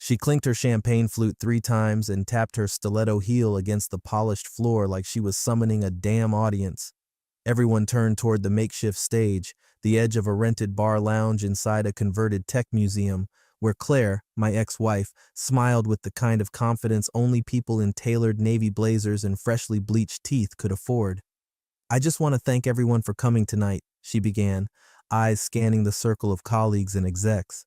She clinked her champagne flute 3 times and tapped her stiletto heel against the polished floor like she was summoning a damn audience. Everyone turned toward the makeshift stage, the edge of a rented bar lounge inside a converted tech museum, where Claire, my ex-wife, smiled with the kind of confidence only people in tailored navy blazers and freshly bleached teeth could afford. "I just want to thank everyone for coming tonight," she began, eyes scanning the circle of colleagues and execs.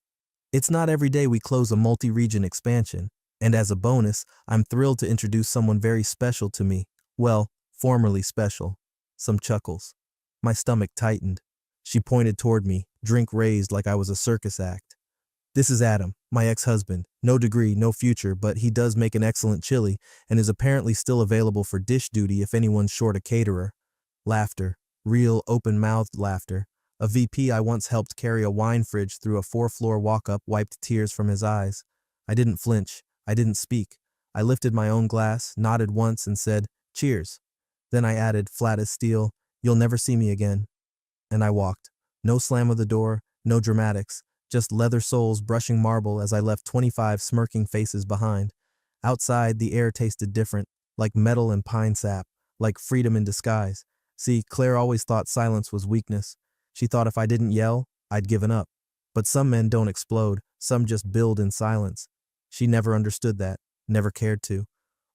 "It's not every day we close a multi-region expansion, and as a bonus, I'm thrilled to introduce someone very special to me. Well, formerly special." Some chuckles. My stomach tightened. She pointed toward me, drink raised like I was a circus act. "This is Adam, my ex-husband. No degree, no future, but he does make an excellent chili and is apparently still available for dish duty if anyone's short a caterer." Laughter. Real, open-mouthed laughter. A VP I once helped carry a wine fridge through a 4-floor walk-up wiped tears from his eyes. I didn't flinch. I didn't speak. I lifted my own glass, nodded once, and said, "Cheers." Then I added, flat as steel, "You'll never see me again." And I walked. No slam of the door, no dramatics, just leather soles brushing marble as I left 25 smirking faces behind. Outside, the air tasted different, like metal and pine sap, like freedom in disguise. See, Claire always thought silence was weakness. She thought if I didn't yell, I'd given up. But some men don't explode, some just build in silence. She never understood that, never cared to.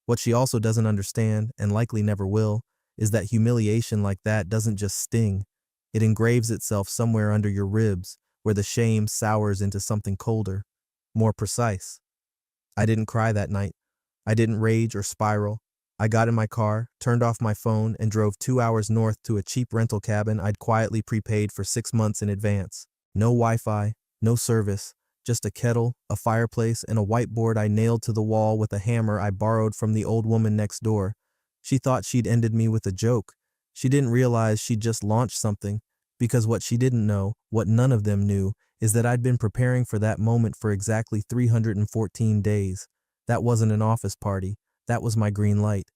What she also doesn't understand, and likely never will, is that humiliation like that doesn't just sting. It engraves itself somewhere under your ribs, where the shame sours into something colder, more precise. I didn't cry that night. I didn't rage or spiral. I got in my car, turned off my phone, and drove 2 hours north to a cheap rental cabin I'd quietly prepaid for 6 months in advance. No Wi-Fi, no service, just a kettle, a fireplace, and a whiteboard I nailed to the wall with a hammer I borrowed from the old woman next door. She thought she'd ended me with a joke. She didn't realize she'd just launched something, because what she didn't know, what none of them knew, is that I'd been preparing for that moment for exactly 314 days. That wasn't an office party. That was my green light.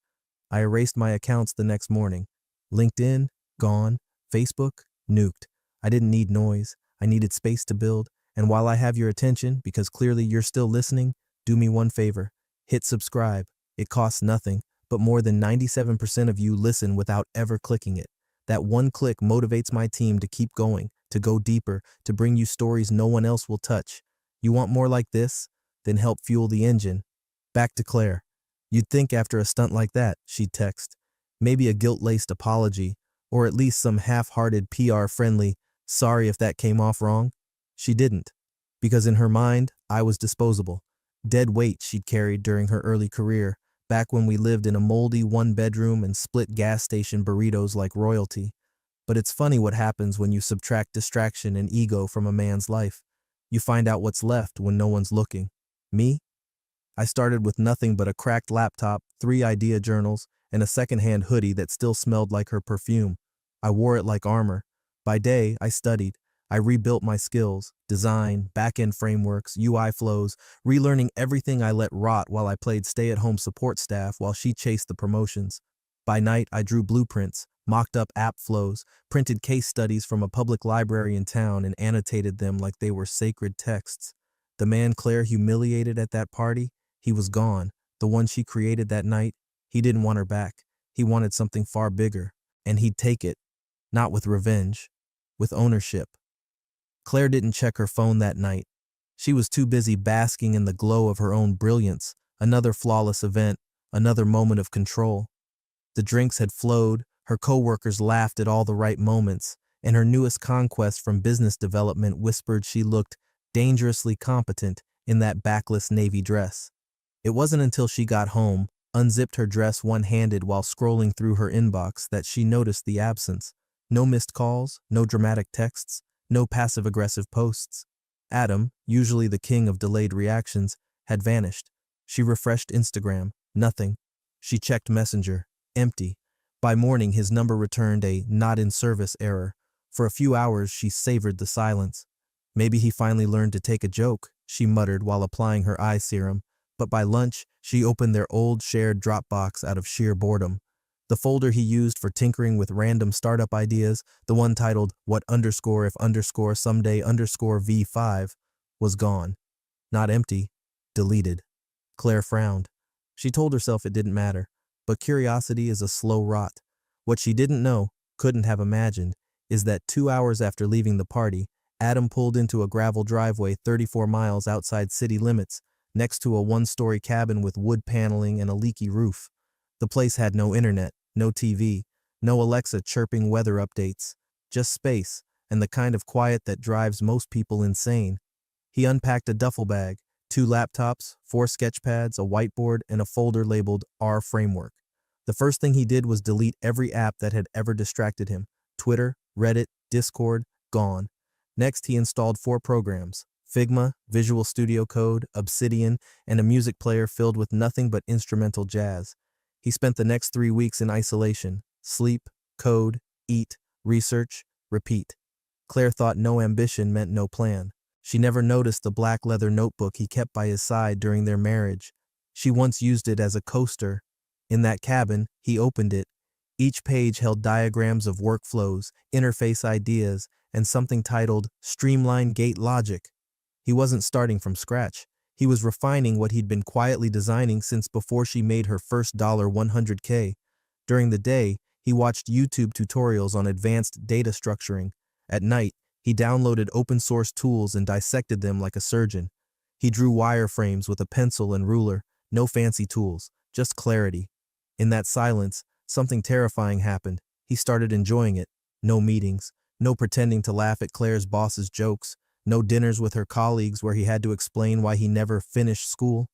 I erased my accounts the next morning. LinkedIn, gone. Facebook, nuked. I didn't need noise. I needed space to build. And while I have your attention, because clearly you're still listening, do me one favor. Hit subscribe. It costs nothing, but more than 97% of you listen without ever clicking it. That one click motivates my team to keep going, to go deeper, to bring you stories no one else will touch. You want more like this? Then help fuel the engine. Back to Claire. You'd think after a stunt like that, she'd text. Maybe a guilt-laced apology, or at least some half-hearted PR-friendly, "Sorry if that came off wrong." She didn't, because in her mind, I was disposable. Dead weight she'd carried during her early career, back when we lived in a moldy 1-bedroom and split gas station burritos like royalty. But it's funny what happens when you subtract distraction and ego from a man's life. You find out what's left when no one's looking. Me? I started with nothing but a cracked laptop, 3 idea journals, and a secondhand hoodie that still smelled like her perfume. I wore it like armor. By day, I studied. I rebuilt my skills, design, back-end frameworks, UI flows, relearning everything I let rot while I played stay-at-home support staff while she chased the promotions. By night, I drew blueprints, mocked up app flows, printed case studies from a public library in town and annotated them like they were sacred texts. The man Claire humiliated at that party, he was gone. The one she created that night, he didn't want her back. He wanted something far bigger, and he'd take it. Not with revenge, with ownership. Claire didn't check her phone that night. She was too busy basking in the glow of her own brilliance, another flawless event, another moment of control. The drinks had flowed, her coworkers laughed at all the right moments, and her newest conquest from business development whispered she looked dangerously competent in that backless navy dress. It wasn't until she got home, unzipped her dress one-handed while scrolling through her inbox, that she noticed the absence. No missed calls, no dramatic texts, no passive-aggressive posts. Adam, usually the king of delayed reactions, had vanished. She refreshed Instagram. Nothing. She checked Messenger. Empty. By morning, his number returned a not-in-service error. For a few hours, she savored the silence. Maybe he finally learned to take a joke, she muttered while applying her eye serum. But by lunch, she opened their old shared Dropbox out of sheer boredom. The folder he used for tinkering with random startup ideas, the one titled "What _ if _ someday _ V5, was gone. Not empty, Deleted. Claire frowned. She told herself it didn't matter, but curiosity is a slow rot. What she didn't know, couldn't have imagined, is that 2 hours after leaving the party, Adam pulled into a gravel driveway 34 miles outside city limits, next to a one-story cabin with wood paneling and a leaky roof. The place had no internet, no TV, no Alexa chirping weather updates, just space, and the kind of quiet that drives most people insane. He unpacked a duffel bag, 2 laptops, 4 sketch pads, a whiteboard, and a folder labeled R Framework. The first thing he did was delete every app that had ever distracted him. Twitter, Reddit, Discord, gone. Next, he installed 4 programs: Figma, Visual Studio Code, Obsidian, and a music player filled with nothing but instrumental jazz. He spent the next 3 weeks in isolation. Sleep, code, eat, research, repeat. Claire thought no ambition meant no plan. She never noticed the black leather notebook he kept by his side during their marriage. She once used it as a coaster. In that cabin, he opened it. Each page held diagrams of workflows, interface ideas, and something titled Streamline Gate Logic. He wasn't starting from scratch. He was refining what he'd been quietly designing since before she made her first $100K. During the day, he watched YouTube tutorials on advanced data structuring. At night, he downloaded open-source tools and dissected them like a surgeon. He drew wireframes with a pencil and ruler, no fancy tools, just clarity. In that silence, something terrifying happened. He started enjoying it. No meetings, no pretending to laugh at Claire's boss's jokes, no dinners with her colleagues where he had to explain why he never finished school.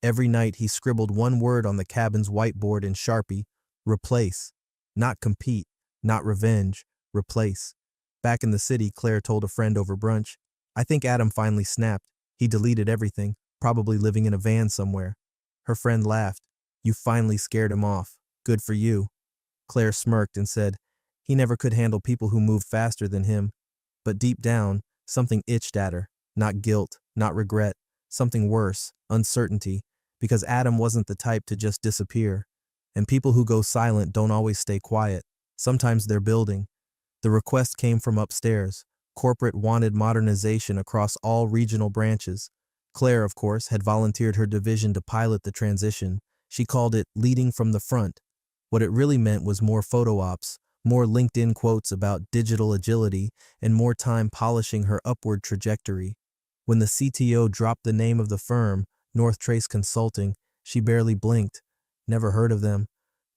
Every night he scribbled one word on the cabin's whiteboard in Sharpie: replace. Not compete, not revenge, replace. Back in the city, Claire told a friend over brunch, "I think Adam finally snapped. He deleted everything, probably living in a van somewhere." Her friend laughed. "You finally scared him off. Good for you." Claire smirked and said, "He never could handle people who moved faster than him." But deep down, something itched at her. Not guilt, not regret, something worse, uncertainty, because Adam wasn't the type to just disappear. And people who go silent don't always stay quiet. Sometimes they're building. The request came from upstairs. Corporate wanted modernization across all regional branches. Claire, of course, had volunteered her division to pilot the transition. She called it leading from the front. What it really meant was more photo ops, more LinkedIn quotes about digital agility, and more time polishing her upward trajectory. When the CTO dropped the name of the firm, North Trace Consulting, she barely blinked. Never heard of them.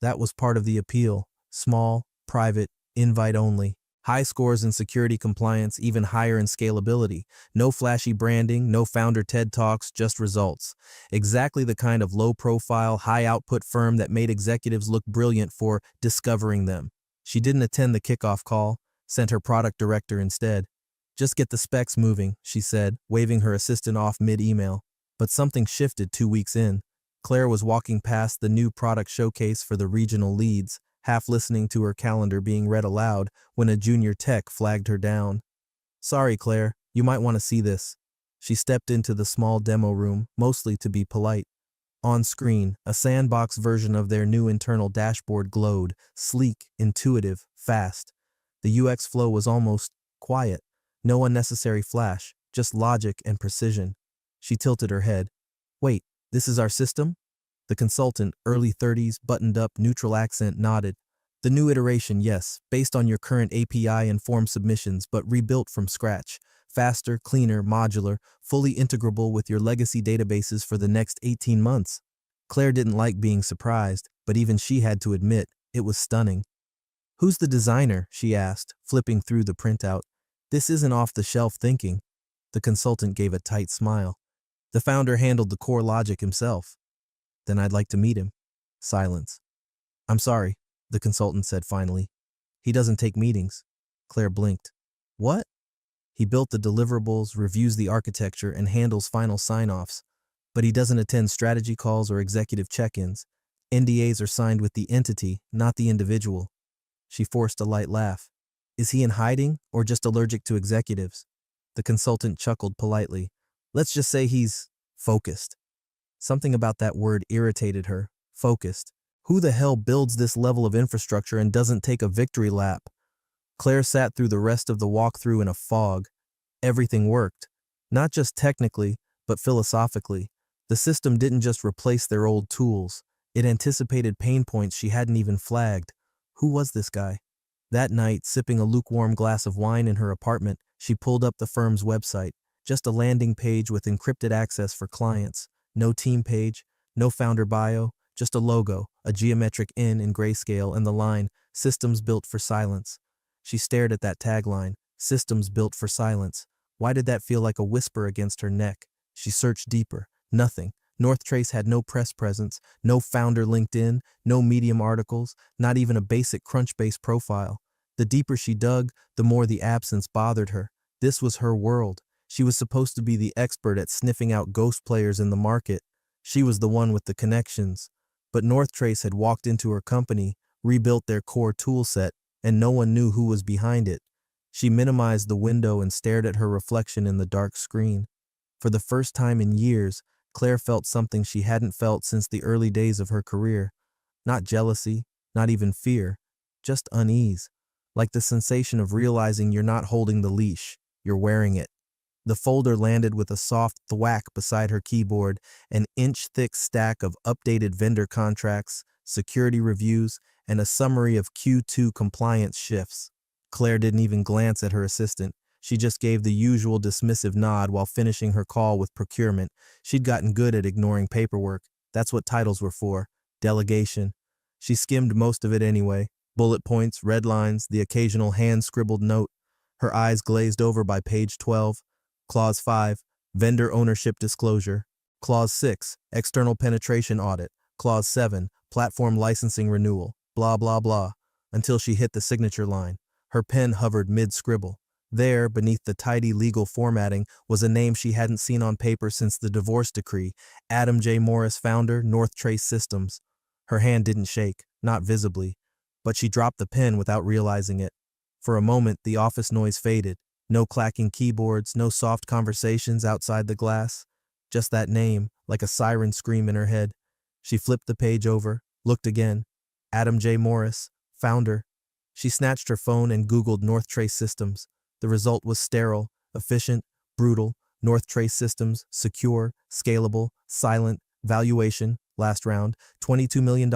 That was part of the appeal. Small, private, invite only. High scores in security compliance, even higher in scalability. No flashy branding, no founder TED Talks, just results. Exactly the kind of low-profile, high-output firm that made executives look brilliant for discovering them. She didn't attend the kickoff call, sent her product director instead. "Just get the specs moving," she said, waving her assistant off mid-email. But something shifted 2 weeks in. Claire was walking past the new product showcase for the regional leads, half listening to her calendar being read aloud when a junior tech flagged her down. "Sorry, Claire, you might want to see this." She stepped into the small demo room, mostly to be polite. On screen, a sandbox version of their new internal dashboard glowed, sleek, intuitive, fast. The UX flow was almost quiet. No unnecessary flash, just logic and precision. She tilted her head. "Wait, this is our system?" The consultant, early 30s, buttoned up, neutral accent, nodded. "The new iteration, yes, based on your current API and form submissions, but rebuilt from scratch. Faster, cleaner, modular, fully integrable with your legacy databases for the next 18 months. Claire didn't like being surprised, but even she had to admit, it was stunning. "Who's the designer?" she asked, flipping through the printout. "This isn't off-the-shelf thinking." The consultant gave a tight smile. "The founder handled the core logic himself." "Then I'd like to meet him." Silence. "I'm sorry," the consultant said finally. "He doesn't take meetings." Claire blinked. "What?" "He built the deliverables, reviews the architecture, and handles final sign-offs. But he doesn't attend strategy calls or executive check-ins. NDAs are signed with the entity, not the individual." She forced a light laugh. "Is he in hiding, or just allergic to executives?" The consultant chuckled politely. "Let's just say he's focused." Something about that word irritated her. Focused. Who the hell builds this level of infrastructure and doesn't take a victory lap? Claire sat through the rest of the walkthrough in a fog. Everything worked. Not just technically, but philosophically. The system didn't just replace their old tools, it anticipated pain points she hadn't even flagged. Who was this guy? That night, sipping a lukewarm glass of wine in her apartment, she pulled up the firm's website. Just a landing page with encrypted access for clients. No team page, no founder bio, just a logo, a geometric N in grayscale, and the line, "Systems built for silence." She stared at that tagline, "Systems built for silence." Why did that feel like a whisper against her neck? She searched deeper. Nothing. Northtrace had no press presence, no founder LinkedIn, no Medium articles, not even a basic Crunchbase profile. The deeper she dug, the more the absence bothered her. This was her world. She was supposed to be the expert at sniffing out ghost players in the market. She was the one with the connections. But Northtrace had walked into her company, rebuilt their core toolset, and no one knew who was behind it. She minimized the window and stared at her reflection in the dark screen. For the first time in years, Claire felt something she hadn't felt since the early days of her career. Not jealousy, not even fear, just unease. Like the sensation of realizing you're not holding the leash, you're wearing it. The folder landed with a soft thwack beside her keyboard, an inch-thick stack of updated vendor contracts, security reviews, and a summary of Q2 compliance shifts. Claire didn't even glance at her assistant. She just gave the usual dismissive nod while finishing her call with procurement. She'd gotten good at ignoring paperwork. That's what titles were for. Delegation. She skimmed most of it anyway. Bullet points, red lines, the occasional hand-scribbled note. Her eyes glazed over by page 12. Clause 5, Vendor Ownership Disclosure. Clause 6, External Penetration Audit. Clause 7, Platform Licensing Renewal. Blah, blah, blah. Until she hit the signature line. Her pen hovered mid-scribble. There, beneath the tidy legal formatting, was a name she hadn't seen on paper since the divorce decree. Adam J. Morris, founder, Northtrace Systems. Her hand didn't shake, not visibly, but she dropped the pen without realizing it. For a moment, the office noise faded. No clacking keyboards, no soft conversations outside the glass. Just that name, like a siren scream in her head. She flipped the page over, looked again. Adam J. Morris, founder. She snatched her phone and Googled Northtrace Systems. The result was sterile, efficient, brutal. Northtrace Systems, secure, scalable, silent, valuation, last round, $22 million,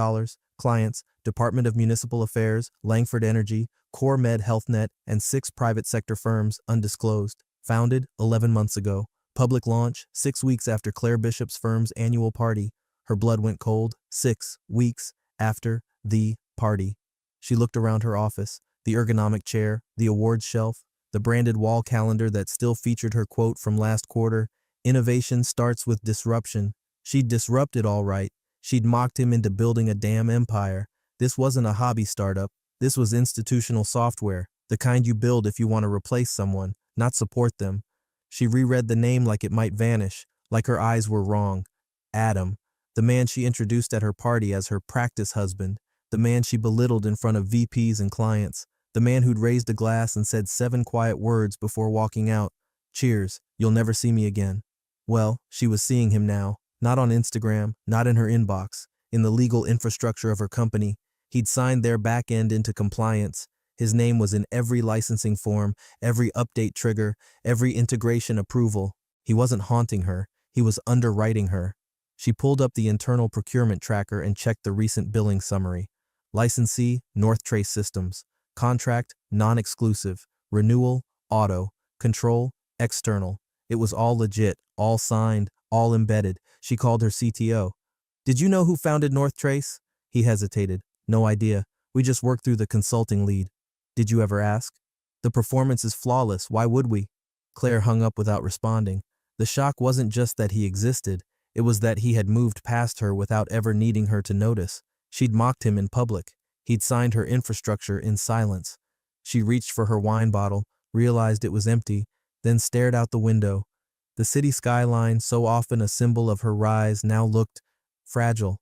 clients, Department of Municipal Affairs, Langford Energy, CoreMed HealthNet, and 6 private sector firms, undisclosed. Founded 11 months ago. Public launch 6 weeks after Claire Bishop's firm's annual party. Her blood went cold 6 weeks after the party. She looked around her office, the ergonomic chair, the awards shelf, the branded wall calendar that still featured her quote from last quarter, "Innovation starts with disruption." She'd disrupted all right. She'd mocked him into building a damn empire. This wasn't a hobby startup. This was institutional software, the kind you build if you want to replace someone, not support them. She reread the name like it might vanish, like her eyes were wrong. Adam, the man she introduced at her party as her practice husband, the man she belittled in front of VPs and clients, the man who'd raised a glass and said 7 quiet words before walking out. "Cheers, you'll never see me again." Well, she was seeing him now, not on Instagram, not in her inbox, in the legal infrastructure of her company. He'd signed their back end into compliance. His name was in every licensing form, every update trigger, every integration approval. He wasn't haunting her, he was underwriting her. She pulled up the internal procurement tracker and checked the recent billing summary. Licensee, Northtrace Systems. Contract, non-exclusive. Renewal, auto. Control, external. It was all legit, all signed, all embedded. She called her CTO. "Did you know who founded Northtrace?" He hesitated. "No idea. We just worked through the consulting lead." "Did you ever ask?" "The performance is flawless. Why would we?" Claire hung up without responding. The shock wasn't just that he existed. It was that he had moved past her without ever needing her to notice. She'd mocked him in public. He'd signed her infrastructure in silence. She reached for her wine bottle, realized it was empty, then stared out the window. The city skyline, so often a symbol of her rise, now looked fragile.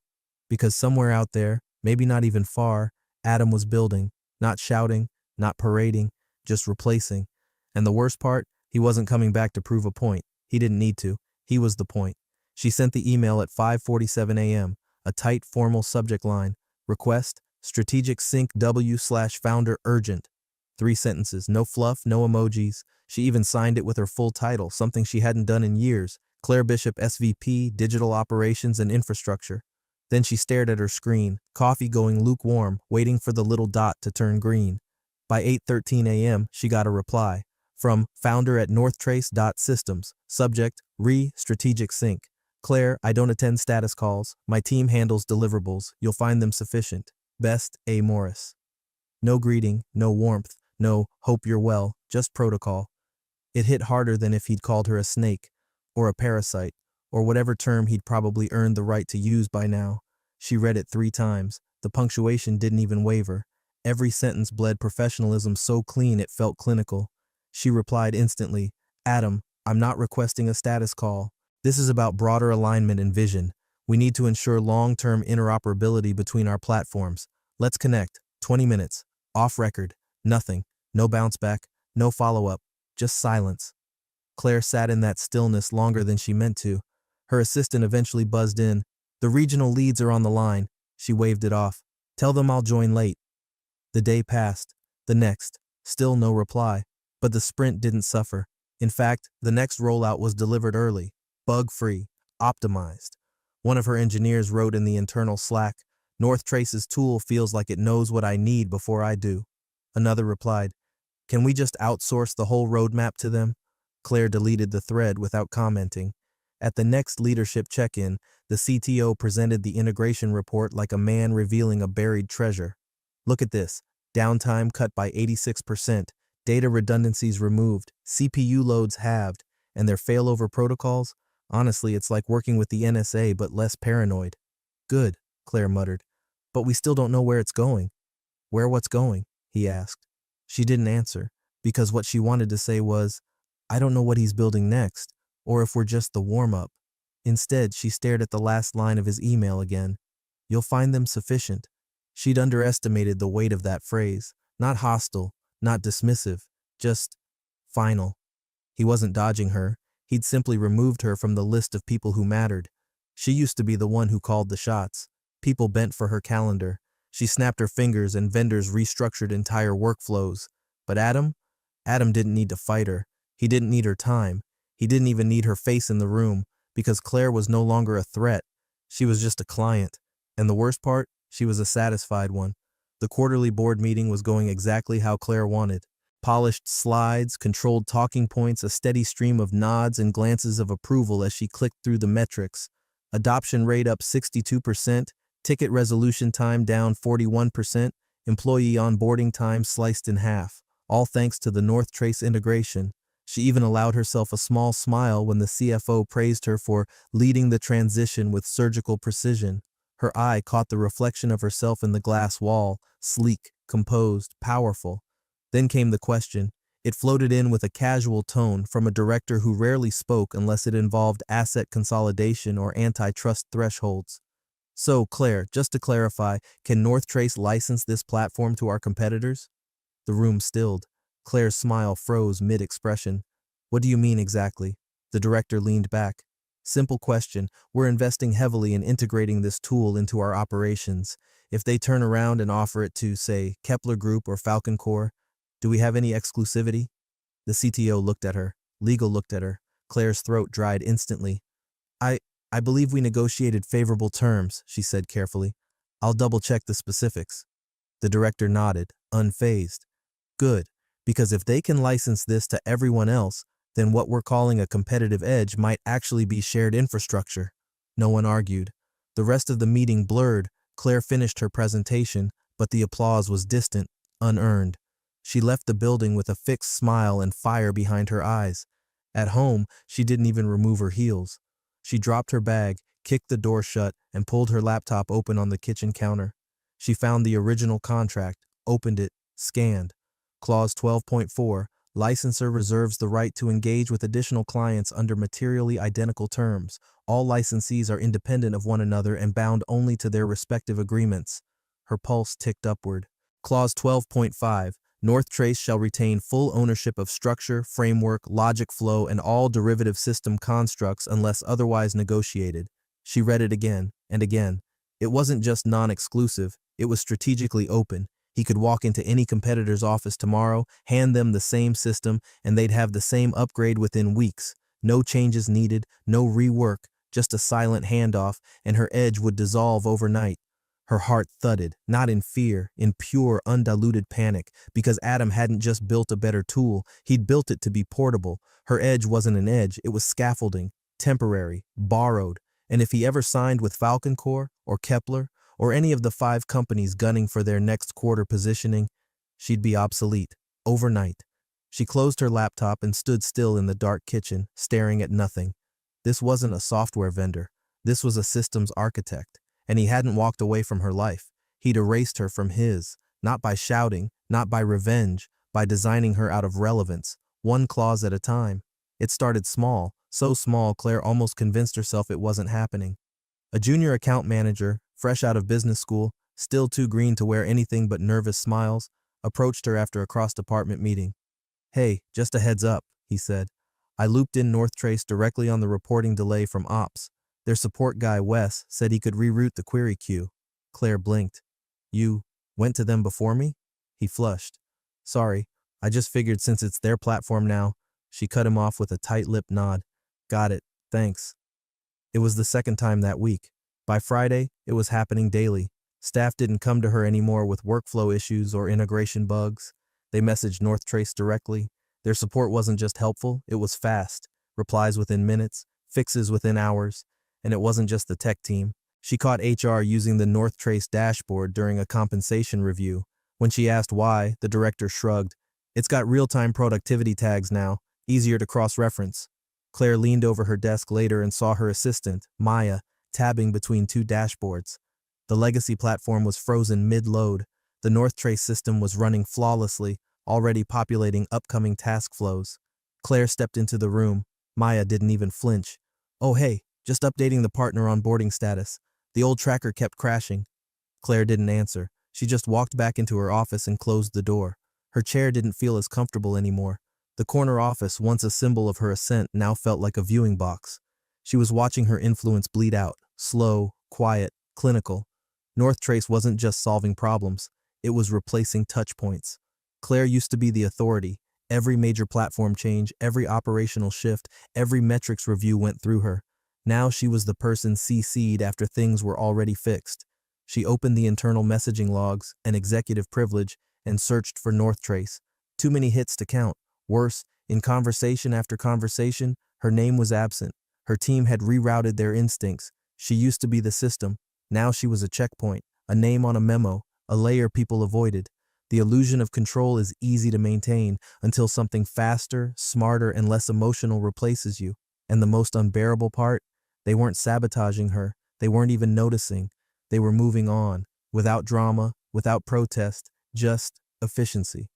Because somewhere out there, maybe not even far, Adam was building, not shouting, not parading, just replacing. And the worst part, he wasn't coming back to prove a point. He didn't need to. He was the point. She sent the email at 5:47 a.m., a tight, formal subject line. Request, Strategic Sync W/founder urgent. 3 sentences, no fluff, no emojis. She even signed it with her full title, something she hadn't done in years. Claire Bishop, SVP, Digital Operations and Infrastructure. Then she stared at her screen, coffee going lukewarm, waiting for the little dot to turn green. By 8:13 a.m., she got a reply from founder at northtrace.systems. Subject, Strategic Sync. Claire, I don't attend status calls. My team handles deliverables. You'll find them sufficient. Best, A. Morris. No greeting, no warmth, no hope you're well, just protocol. It hit harder than if he'd called her a snake, or a parasite, or whatever term he'd probably earned the right to use by now. She read it 3 times. The punctuation didn't even waver. Every sentence bled professionalism so clean it felt clinical. She replied instantly, Adam, I'm not requesting a status call. This is about broader alignment and vision. We need to ensure long-term interoperability between our platforms. Let's connect. 20 minutes. Off record. Nothing. No bounce back. No follow-up. Just silence. Claire sat in that stillness longer than she meant to. Her assistant eventually buzzed in. The regional leads are on the line. She waved it off. Tell them I'll join late. The day passed. The next. Still no reply. But the sprint didn't suffer. In fact, the next rollout was delivered early. Bug-free. Optimized. One of her engineers wrote in the internal Slack, Northtrace's tool feels like it knows what I need before I do. Another replied, Can we just outsource the whole roadmap to them? Claire deleted the thread without commenting. At the next leadership check-in, the CTO presented the integration report like a man revealing a buried treasure. Look at this. Downtime cut by 86%, data redundancies removed, CPU loads halved, and their failover protocols? Honestly, it's like working with the NSA but less paranoid. Good, Claire muttered. But we still don't know where it's going. Where what's going? He asked. She didn't answer, because what she wanted to say was, I don't know what he's building next, or if we're just the warm-up. Instead, she stared at the last line of his email again. You'll find them sufficient. She'd underestimated the weight of that phrase. Not hostile, not dismissive, just final. He wasn't dodging her. He'd simply removed her from the list of people who mattered. She used to be the one who called the shots. People bent for her calendar. She snapped her fingers and vendors restructured entire workflows. But Adam didn't need to fight her. He didn't need her time. He didn't even need her face in the room, because Claire was no longer a threat. She was just a client. And the worst part, she was a satisfied one. The quarterly board meeting was going exactly how Claire wanted. Polished slides, controlled talking points, a steady stream of nods and glances of approval as she clicked through the metrics. Adoption rate up 62%, ticket resolution time down 41%, employee onboarding time sliced in half, all thanks to the Northtrace integration. She even allowed herself a small smile when the CFO praised her for leading the transition with surgical precision. Her eye caught the reflection of herself in the glass wall, sleek, composed, powerful. Then came the question. It floated in with a casual tone from a director who rarely spoke unless it involved asset consolidation or antitrust thresholds. So, Claire, just to clarify, can Northtrace license this platform to our competitors? The room stilled. Claire's smile froze mid-expression. What do you mean exactly? The director leaned back. Simple question. We're investing heavily in integrating this tool into our operations. If they turn around and offer it to, say, Kepler Group or Falcon Core, do we have any exclusivity? The CTO looked at her. Legal looked at her. Claire's throat dried instantly. I believe we negotiated favorable terms, she said carefully. I'll double-check the specifics. The director nodded, unfazed. Good, because if they can license this to everyone else, then what we're calling a competitive edge might actually be shared infrastructure. No one argued. The rest of the meeting blurred. Claire finished her presentation, but the applause was distant, unearned. She left the building with a fixed smile and fire behind her eyes. At home, she didn't even remove her heels. She dropped her bag, kicked the door shut, and pulled her laptop open on the kitchen counter. She found the original contract, opened it, scanned. Clause 12.4, licensor reserves the right to engage with additional clients under materially identical terms. All licensees are independent of one another and bound only to their respective agreements. Her pulse ticked upward. Clause 12.5, Northtrace shall retain full ownership of structure, framework, logic flow, and all derivative system constructs unless otherwise negotiated. She read it again and again. It wasn't just non-exclusive, it was strategically open. He could walk into any competitor's office tomorrow, hand them the same system, and they'd have the same upgrade within weeks. No changes needed, no rework, just a silent handoff, and her edge would dissolve overnight. Her heart thudded, not in fear, in pure, undiluted panic, because Adam hadn't just built a better tool, he'd built it to be portable. Her edge wasn't an edge, it was scaffolding, temporary, borrowed, and if he ever signed with Falcon Core or Kepler or any of the 5 companies gunning for their next quarter positioning, she'd be obsolete, overnight. She closed her laptop and stood still in the dark kitchen, staring at nothing. This wasn't a software vendor. This was a systems architect, and he hadn't walked away from her life. He'd erased her from his, not by shouting, not by revenge, by designing her out of relevance, one clause at a time. It started small, so small Claire almost convinced herself it wasn't happening. A junior account manager, fresh out of business school, still too green to wear anything but nervous smiles, approached her after a cross-department meeting. "Hey, just a heads up," he said. "I looped in Northtrace directly on the reporting delay from Ops. Their support guy, Wes, said he could reroute the query queue." Claire blinked. "You went to them before me?" He flushed. "Sorry, I just figured since it's their platform now." She cut him off with a tight-lipped nod. "Got it, thanks." It was the second time that week. By Friday, it was happening daily. Staff didn't come to her anymore with workflow issues or integration bugs. They messaged Northtrace directly. Their support wasn't just helpful, it was fast. Replies within minutes, fixes within hours. And it wasn't just the tech team. She caught HR using the Northtrace dashboard during a compensation review. When she asked why, the director shrugged. "It's got real-time productivity tags now, easier to cross-reference." Claire leaned over her desk later and saw her assistant, Maya, tabbing between 2 dashboards. The legacy platform was frozen mid-load. The Northtrace system was running flawlessly, already populating upcoming task flows. Claire stepped into the room. Maya didn't even flinch. "Oh hey, just updating the partner onboarding status. The old tracker kept crashing." Claire didn't answer. She just walked back into her office and closed the door. Her chair didn't feel as comfortable anymore. The corner office, once a symbol of her ascent, now felt like a viewing box. She was watching her influence bleed out, slow, quiet, clinical. Northtrace wasn't just solving problems, it was replacing touch points. Claire used to be the authority. Every major platform change, every operational shift, every metrics review went through her. Now she was the person CC'd after things were already fixed. She opened the internal messaging logs, an executive privilege, and searched for Northtrace. Too many hits to count. Worse, in conversation after conversation, her name was absent. Her team had rerouted their instincts. She used to be the system. Now she was a checkpoint, a name on a memo, a layer people avoided. The illusion of control is easy to maintain until something faster, smarter, and less emotional replaces you. And the most unbearable part? They weren't sabotaging her. They weren't even noticing. They were moving on, without drama, without protest, just efficiency.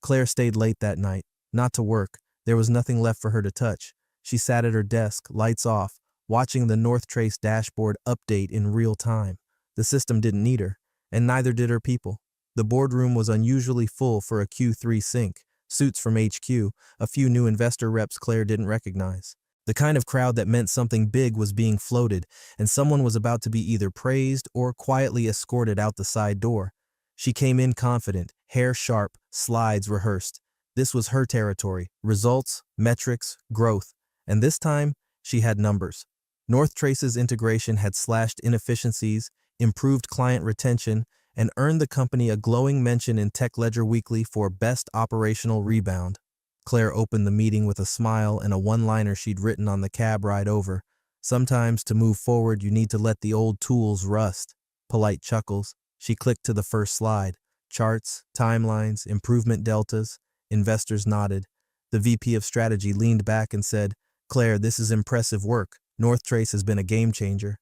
Claire stayed late that night, not to work. There was nothing left for her to touch. She sat at her desk, lights off, watching the Northtrace dashboard update in real time. The system didn't need her, and neither did her people. The boardroom was unusually full for a Q3 sync, suits from HQ, a few new investor reps Claire didn't recognize. The kind of crowd that meant something big was being floated, and someone was about to be either praised or quietly escorted out the side door. She came in confident, hair sharp, slides rehearsed. This was her territory, results, metrics, growth. And this time, she had numbers. Northtrace's integration had slashed inefficiencies, improved client retention, and earned the company a glowing mention in TechLedger Weekly for Best Operational Rebound. Claire opened the meeting with a smile and a one-liner she'd written on the cab ride over. "Sometimes to move forward you need to let the old tools rust." Polite chuckles. She clicked to the first slide. Charts, timelines, improvement deltas. Investors nodded. The VP of Strategy leaned back and said, "Claire, this is impressive work. Northtrace has been a game changer."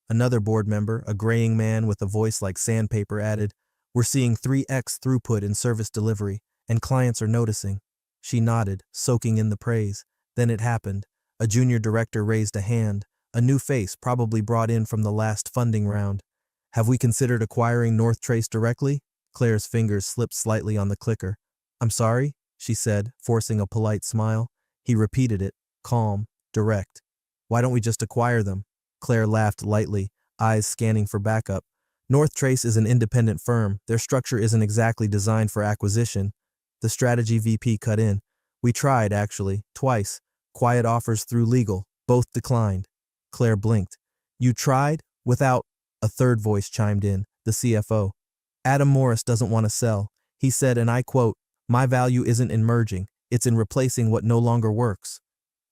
Another board member, a graying man with a voice like sandpaper, added, "We're seeing 3x throughput in service delivery, and clients are noticing." She nodded, soaking in the praise. Then it happened. A junior director raised a hand, a new face probably brought in from the last funding round. "Have we considered acquiring Northtrace directly?" Claire's fingers slipped slightly on the clicker. "I'm sorry," she said, forcing a polite smile. He repeated it, calm, direct. "Why don't we just acquire them?" Claire laughed lightly, eyes scanning for backup. "Northtrace is an independent firm. Their structure isn't exactly designed for acquisition." The strategy VP cut in. "We tried, actually, twice. Quiet offers through legal. Both declined. Claire blinked. You tried? Without? A third voice chimed in, the CFO. Adam Morris doesn't want to sell. He said, and I quote, my value isn't in merging, it's in replacing what no longer works.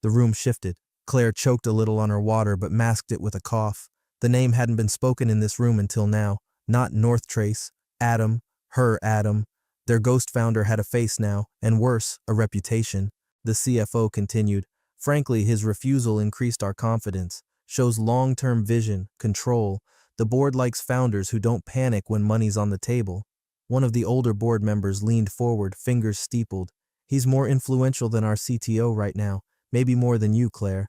The room shifted. Claire choked a little on her water but masked it with a cough. The name hadn't been spoken in this room until now. Not Northtrace. Adam. Her Adam. Their ghost founder had a face now, and worse, a reputation. The CFO continued. Frankly, his refusal increased our confidence. Shows long-term vision, control. The board likes founders who don't panic when money's on the table. One of the older board members leaned forward, fingers steepled. He's more influential than our CTO right now. Maybe more than you, Claire.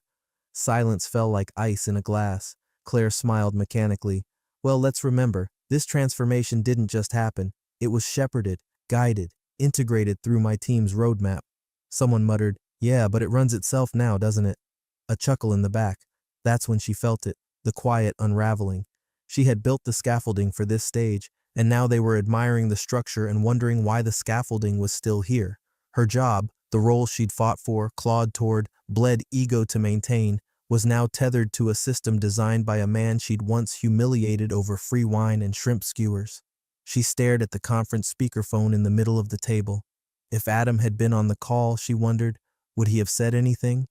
Silence fell like ice in a glass. Claire smiled mechanically. Well, let's remember, this transformation didn't just happen. It was shepherded, guided, integrated through my team's roadmap. Someone muttered, yeah, but it runs itself now, doesn't it? A chuckle in the back. That's when she felt it, the quiet unraveling. She had built the scaffolding for this stage, and now they were admiring the structure and wondering why the scaffolding was still here. Her job, the role she'd fought for, clawed toward, bled ego to maintain, was now tethered to a system designed by a man she'd once humiliated over free wine and shrimp skewers. She stared at the conference speakerphone in the middle of the table. If Adam had been on the call, she wondered, would he have said anything?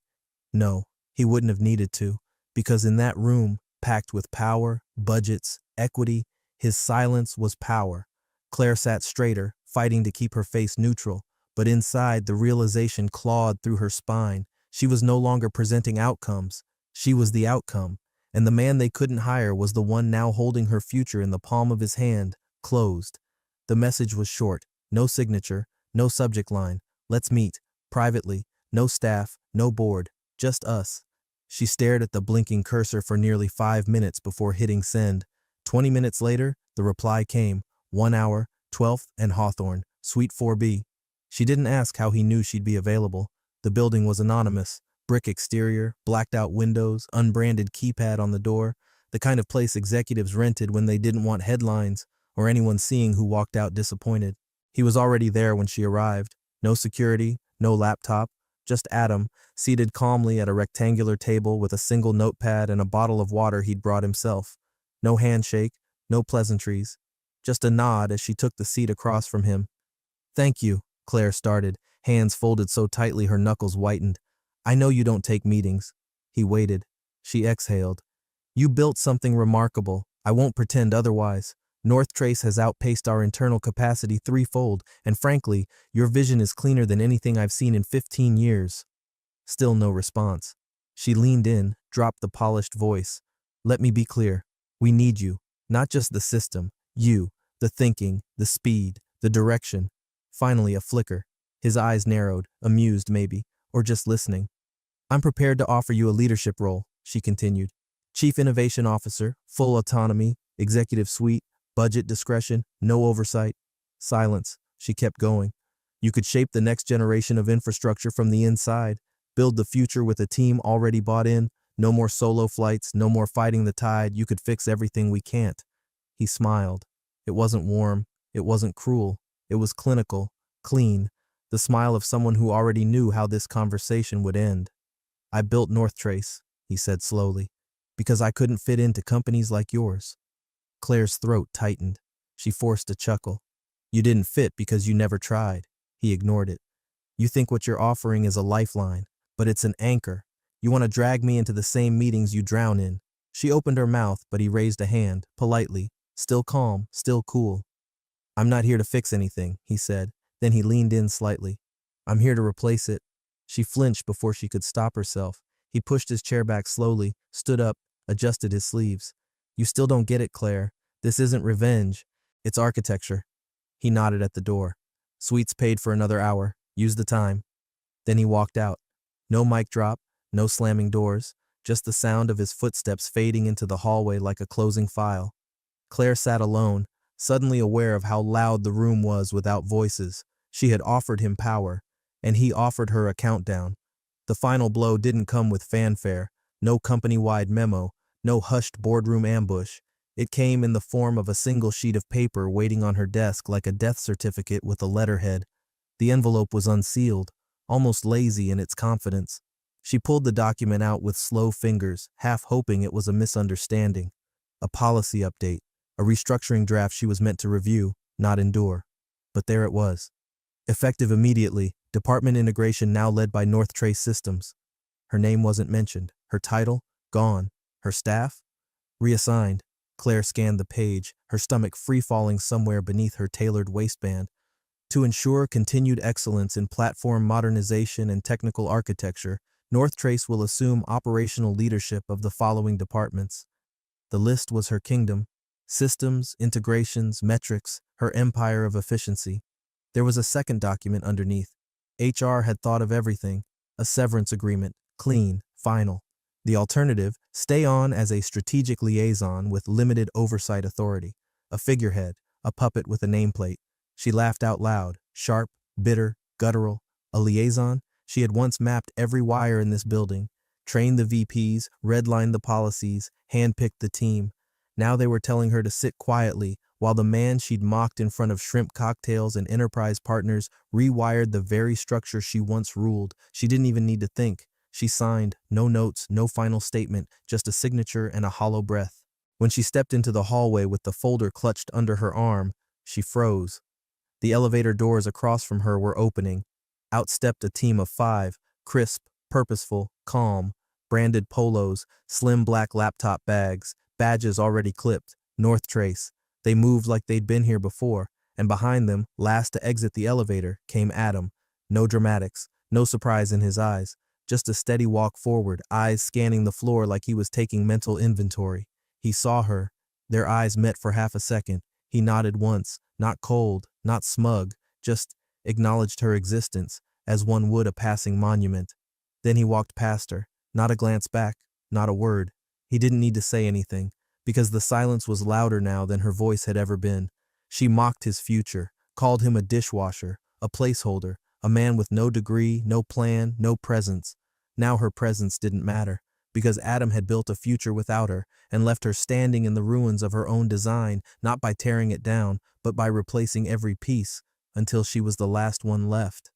No, he wouldn't have needed to, because in that room, packed with power, budgets, equity, his silence was power. Claire sat straighter, fighting to keep her face neutral, but inside the realization clawed through her spine. She was no longer presenting outcomes. She was the outcome, and the man they couldn't hire was the one now holding her future in the palm of his hand, closed. The message was short, no signature, no subject line. Let's meet, privately, no staff, no board, just us. She stared at the blinking cursor for nearly 5 minutes before hitting send. 20 minutes later, the reply came, 1 hour, 12th and Hawthorne, Suite 4B. She didn't ask how he knew she'd be available. The building was anonymous, brick exterior, blacked out windows, unbranded keypad on the door, the kind of place executives rented when they didn't want headlines or anyone seeing who walked out disappointed. He was already there when she arrived. No security, no laptop, just Adam, seated calmly at a rectangular table with a single notepad and a bottle of water he'd brought himself. No handshake, no pleasantries, just a nod as she took the seat across from him. Thank you, Claire started, hands folded so tightly her knuckles whitened. I know you don't take meetings. He waited. She exhaled. You built something remarkable. I won't pretend otherwise. Northtrace has outpaced our internal capacity threefold, and frankly, your vision is cleaner than anything I've seen in 15 years. Still no response. She leaned in, dropped the polished voice. Let me be clear. We need you. Not just the system. You. The thinking, the speed, the direction. Finally a flicker. His eyes narrowed, amused maybe, or just listening. I'm prepared to offer you a leadership role, she continued. Chief Innovation Officer, full autonomy, executive suite, budget discretion, no oversight. Silence. She kept going. You could shape the next generation of infrastructure from the inside, build the future with a team already bought in, no more solo flights, no more fighting the tide, you could fix everything we can't. He smiled. It wasn't warm, it wasn't cruel, it was clinical, clean, the smile of someone who already knew how this conversation would end. I built Northtrace, he said slowly, because I couldn't fit into companies like yours. Claire's throat tightened. She forced a chuckle. You didn't fit because you never tried. He ignored it. You think what you're offering is a lifeline, but it's an anchor. You want to drag me into the same meetings you drown in. She opened her mouth, but he raised a hand, politely, still calm, still cool. I'm not here to fix anything, he said. Then he leaned in slightly. I'm here to replace it. She flinched before she could stop herself. He pushed his chair back slowly, stood up, adjusted his sleeves. You still don't get it, Claire. This isn't revenge. It's architecture. He nodded at the door. Suites paid for another hour. Use the time. Then he walked out. No mic drop, no slamming doors, just the sound of his footsteps fading into the hallway like a closing file. Claire sat alone, suddenly aware of how loud the room was without voices. She had offered him power, and he offered her a countdown. The final blow didn't come with fanfare, no company-wide memo, no hushed boardroom ambush. It came in the form of a single sheet of paper waiting on her desk like a death certificate with a letterhead. The envelope was unsealed, almost lazy in its confidence. She pulled the document out with slow fingers, half hoping it was a misunderstanding. A policy update, a restructuring draft she was meant to review, not endure. But there it was. Effective immediately, department integration now led by North Trace Systems. Her name wasn't mentioned. Her title? Gone. Her staff? Reassigned. Claire scanned the page, her stomach free-falling somewhere beneath her tailored waistband. To ensure continued excellence in platform modernization and technical architecture, North Trace will assume operational leadership of the following departments. The list was her kingdom: systems, integrations, metrics, her empire of efficiency. There was a second document underneath. HR had thought of everything. A severance agreement, clean, final. The alternative, stay on as a strategic liaison with limited oversight authority. A figurehead, a puppet with a nameplate. She laughed out loud, sharp, bitter, guttural. A liaison? She had once mapped every wire in this building, trained the VPs, redlined the policies, handpicked the team. Now they were telling her to sit quietly while the man she'd mocked in front of shrimp cocktails and enterprise partners rewired the very structure she once ruled. She didn't even need to think. She signed, no notes, no final statement, just a signature and a hollow breath. When she stepped into the hallway with the folder clutched under her arm, she froze. The elevator doors across from her were opening. Out stepped a team of 5, crisp, purposeful, calm, branded polos, slim black laptop bags, badges already clipped, North Trace. They moved like they'd been here before, and behind them, last to exit the elevator, came Adam. No dramatics, no surprise in his eyes. Just a steady walk forward, eyes scanning the floor like he was taking mental inventory. He saw her. Their eyes met for half a second. He nodded once, not cold, not smug, just acknowledged her existence, as one would a passing monument. Then he walked past her, not a glance back, not a word. He didn't need to say anything, because the silence was louder now than her voice had ever been. She mocked his future, called him a dishwasher, a placeholder, a man with no degree, no plan, no presence. Now her presence didn't matter, because Adam had built a future without her and left her standing in the ruins of her own design, not by tearing it down, but by replacing every piece, until she was the last one left.